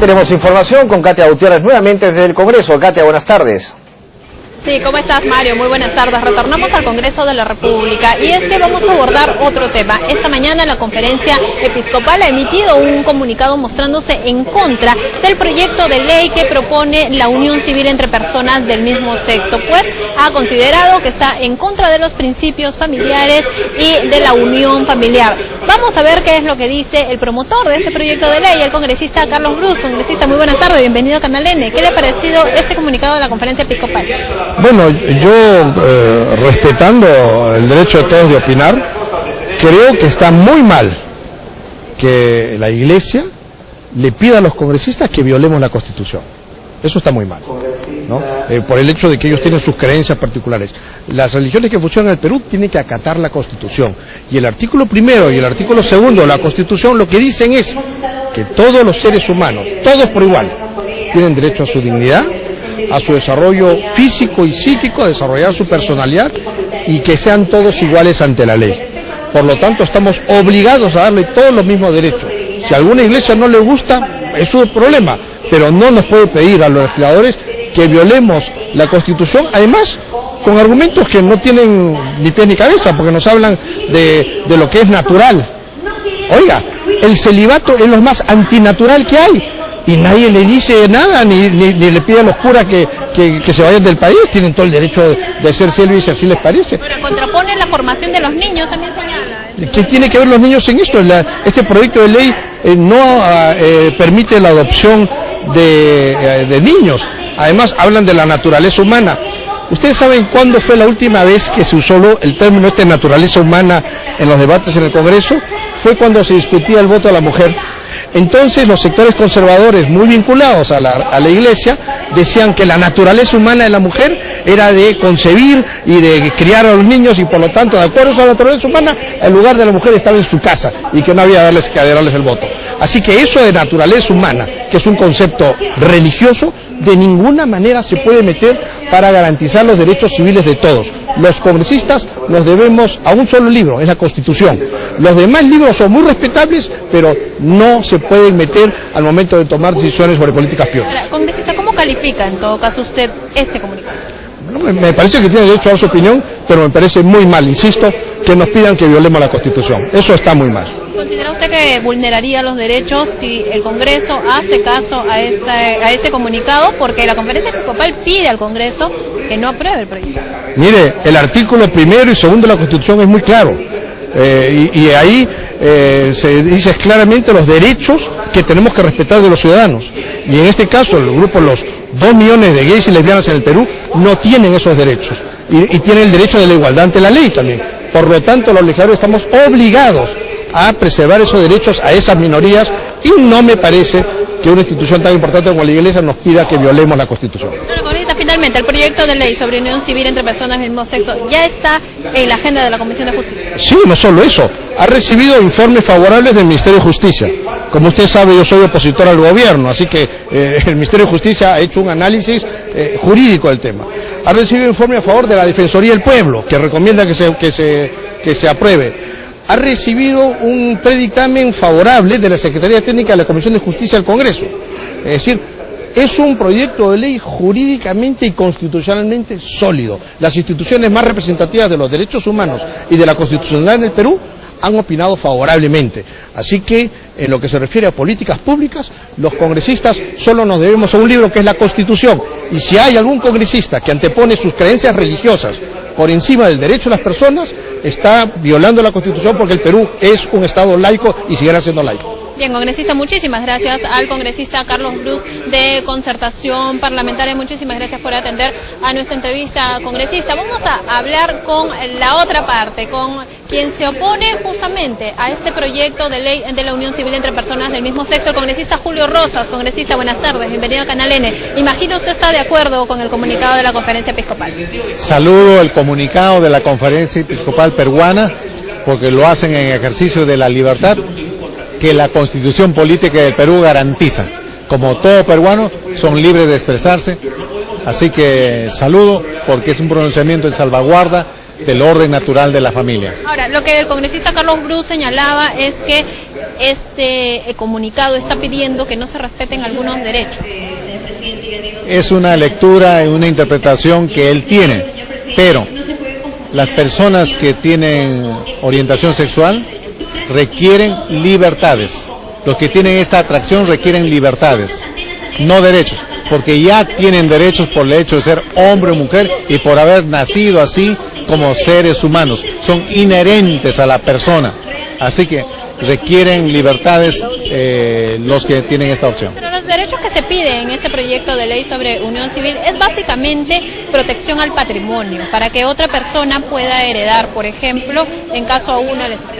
Tenemos información con Katia Gutiérrez nuevamente desde el Congreso. Katia, buenas tardes. Sí, ¿cómo estás, Mario? Muy buenas tardes. Retornamos al Congreso de la República y es que vamos a abordar otro tema. Esta mañana la Conferencia Episcopal ha emitido un comunicado mostrándose en contra del proyecto de ley que propone la unión civil entre personas del mismo sexo, pues ha considerado que está en contra de los principios familiares y de la unión familiar. Vamos a ver qué es lo que dice el promotor de este proyecto de ley, el congresista Carlos Brus. Congresista, muy buenas tardes, bienvenido a Canal N. ¿Qué le ha parecido este comunicado de la Conferencia Episcopal? Bueno, yo respetando el derecho de todos de opinar, creo que está muy mal que la Iglesia le pida a los congresistas que violemos la Constitución. Eso está muy mal, ¿no? Por el hecho de que ellos tienen sus creencias particulares. Las religiones que funcionan en el Perú tienen que acatar la Constitución. Y el artículo 1 y el artículo 2 de la Constitución lo que dicen es que todos los seres humanos, todos por igual, tienen derecho a su dignidad, a su desarrollo físico y psíquico, a desarrollar su personalidad y que sean todos iguales ante la ley. Por lo tanto, estamos obligados a darle todos los mismos derechos. Si a alguna iglesia no le gusta, es su problema, pero no nos puede pedir a los legisladores que violemos la Constitución, además con argumentos que no tienen ni pies ni cabeza, porque nos hablan de lo que es natural. Oiga, el celibato es lo más antinatural que hay. Y nadie le dice nada, ni le pide a los curas que se vayan del país, tienen todo el derecho de ser célibes si así les parece. Pero contrapone la formación de los niños, también señala. ¿Qué tiene que ver los niños en esto? Este proyecto de ley no permite la adopción de niños, además hablan de la naturaleza humana. ¿Ustedes saben cuándo fue la última vez que se usó el término naturaleza humana en los debates en el Congreso? Fue cuando se discutía el voto a la mujer. Entonces los sectores conservadores muy vinculados a la Iglesia decían que la naturaleza humana de la mujer era de concebir y de criar a los niños y por lo tanto, de acuerdo a la naturaleza humana, el lugar de la mujer estaba en su casa y que no había que darles el voto. Así que eso de naturaleza humana, que es un concepto religioso, de ninguna manera se puede meter para garantizar los derechos civiles de todos. Los congresistas nos debemos a un solo libro, es la Constitución. Los demás libros son muy respetables, pero no se pueden meter al momento de tomar decisiones sobre políticas públicas. Congresista, ¿cómo califica en todo caso usted este comunicado? Bueno, me parece que tiene derecho a dar su opinión, pero me parece muy mal, insisto, que nos pidan que violemos la Constitución. Eso está muy mal. ¿Considera usted que vulneraría los derechos si el Congreso hace caso a este comunicado? Porque la Conferencia Episcopal pide al Congreso que no apruebe el proyecto. Mire, el artículo 1 y 2 de la Constitución es muy claro. Y ahí se dice claramente los derechos que tenemos que respetar de los ciudadanos. Y en este caso, el grupo, los 2 millones de gays y lesbianas en el Perú, no tienen esos derechos. Y tienen el derecho de la igualdad ante la ley también. Por lo tanto, los legisladores estamos obligados a preservar esos derechos a esas minorías y no me parece que una institución tan importante como la Iglesia nos pida que violemos la Constitución. Bueno, congresista, finalmente, el proyecto de ley sobre unión civil entre personas del mismo sexo ya está en la agenda de la Comisión de Justicia. Sí, no solo eso, ha recibido informes favorables del Ministerio de Justicia. Como usted sabe, yo soy opositor al gobierno, así que el Ministerio de Justicia ha hecho un análisis jurídico del tema. Ha recibido informe a favor de la Defensoría del Pueblo, que recomienda que se apruebe. Ha recibido un predictamen favorable de la Secretaría Técnica de la Comisión de Justicia del Congreso. Es decir, es un proyecto de ley jurídicamente y constitucionalmente sólido. Las instituciones más representativas de los derechos humanos y de la constitucionalidad en el Perú han opinado favorablemente. Así que, en lo que se refiere a políticas públicas, los congresistas solo nos debemos a un libro que es la Constitución. Y si hay algún congresista que antepone sus creencias religiosas por encima del derecho de las personas, está violando la Constitución porque el Perú es un Estado laico y seguirá siendo laico. Bien, congresista, muchísimas gracias al congresista Carlos Brus de Concertación Parlamentaria. Muchísimas gracias por atender a nuestra entrevista, congresista. Vamos a hablar con la otra parte, con quien se opone justamente a este proyecto de ley de la unión civil entre personas del mismo sexo, el congresista Julio Rosas. Congresista, buenas tardes, bienvenido a Canal N. Imagino usted está de acuerdo con el comunicado de la Conferencia Episcopal. Saludo el comunicado de la Conferencia Episcopal Peruana, porque lo hacen en ejercicio de la libertad que la Constitución Política del Perú garantiza. Como todo peruano, son libres de expresarse, así que saludo porque es un pronunciamiento en salvaguarda del orden natural de la familia. Ahora, lo que el congresista Carlos Brus señalaba es que este comunicado está pidiendo que no se respeten algunos derechos. Es una lectura y una interpretación que él tiene, pero las personas que tienen orientación sexual requieren libertades. Los que tienen esta atracción requieren libertades, no derechos, porque ya tienen derechos por el hecho de ser hombre o mujer y por haber nacido así como seres humanos. Son inherentes a la persona, así que requieren libertades los que tienen esta opción. Pero los derechos que se piden en este proyecto de ley sobre unión civil es básicamente protección al patrimonio, para que otra persona pueda heredar, por ejemplo, en caso a una le suceda.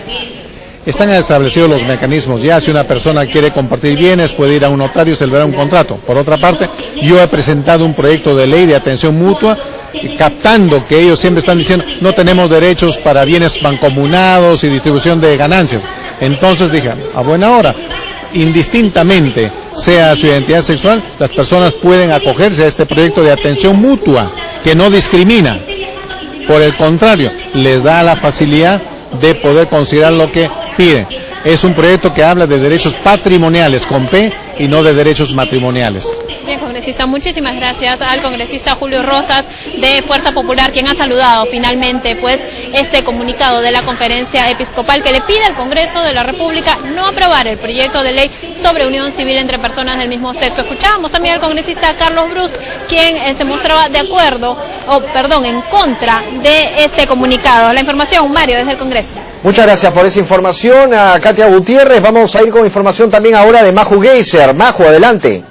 Están establecidos los mecanismos, ya si una persona quiere compartir bienes puede ir a un notario y celebrar un contrato. Por otra parte, yo he presentado un proyecto de ley de atención mutua, captando que ellos siempre están diciendo no tenemos derechos para bienes mancomunados y distribución de ganancias. Entonces dije, a buena hora, indistintamente sea su identidad sexual, las personas pueden acogerse a este proyecto de atención mutua, que no discrimina. Por el contrario, les da la facilidad de poder considerar lo que piden. Es un proyecto que habla de derechos patrimoniales con P y no de derechos matrimoniales. Bien, congresista, muchísimas gracias al congresista Julio Rosas de Fuerza Popular, quien ha saludado finalmente pues este comunicado de la conferencia episcopal que le pide al Congreso de la República no aprobar el proyecto de ley sobre unión civil entre personas del mismo sexo. Escuchábamos también al congresista Carlos Brus, quien se mostraba en contra de este comunicado. La información, Mario, desde el Congreso. Muchas gracias por esa información a Katia Gutiérrez. Vamos a ir con información también ahora de Maju Geyser. Maju, adelante.